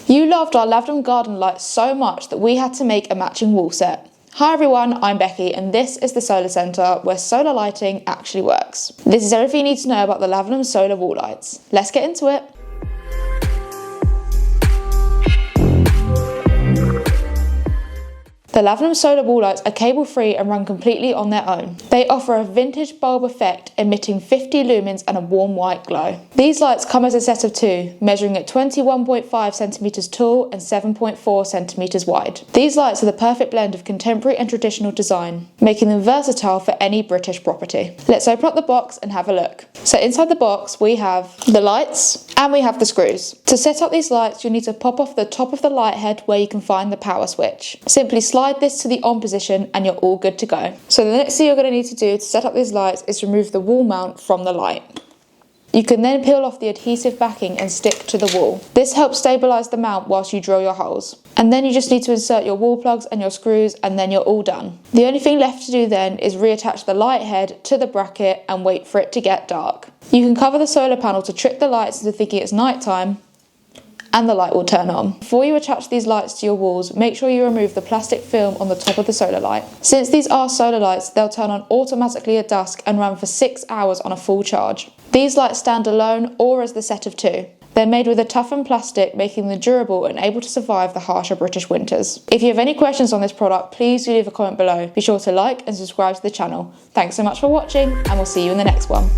You loved our Lavenham garden lights so much that we had to make a matching wall set. Hi everyone, I'm Becky and this is the SolarCentre where solar lighting actually works. This is everything you need to know about the Lavenham solar wall lights. Let's get into it. The Lavenham solar wall lights are cable free and run completely on their own. They offer a vintage bulb effect emitting 50 lumens and a warm white glow. These lights come as a set of two, measuring at 21.5 centimeters tall and 7.4 centimeters wide. These lights are the perfect blend of contemporary and traditional design, making them versatile for any British property. Let's open up the box and have a look. So inside the box we have the lights and we have the screws. To set up these lights you'll need to pop off the top of the light head where you can find the power switch. Simply slide this to the on position and you're all good to go. So the next thing you're going to need to do to set up these lights is remove the wall mount from the light. You can then peel off the adhesive backing and stick to the wall. This helps stabilise the mount whilst you drill your holes. And then you just need to insert your wall plugs and your screws and then you're all done. The only thing left to do then is reattach the light head to the bracket and wait for it to get dark. You can cover the solar panel to trick the lights into thinking it's night time and the light will turn on. Before you attach these lights to your walls, make sure you remove the plastic film on the top of the solar light. Since these are solar lights, they'll turn on automatically at dusk and run for 6 hours on a full charge. These lights stand alone or as the set of two. They're made with a toughened plastic, making them durable and able to survive the harsher British winters. If you have any questions on this product, please do leave a comment below. Be sure to like and subscribe to the channel. Thanks so much for watching and we'll see you in the next one.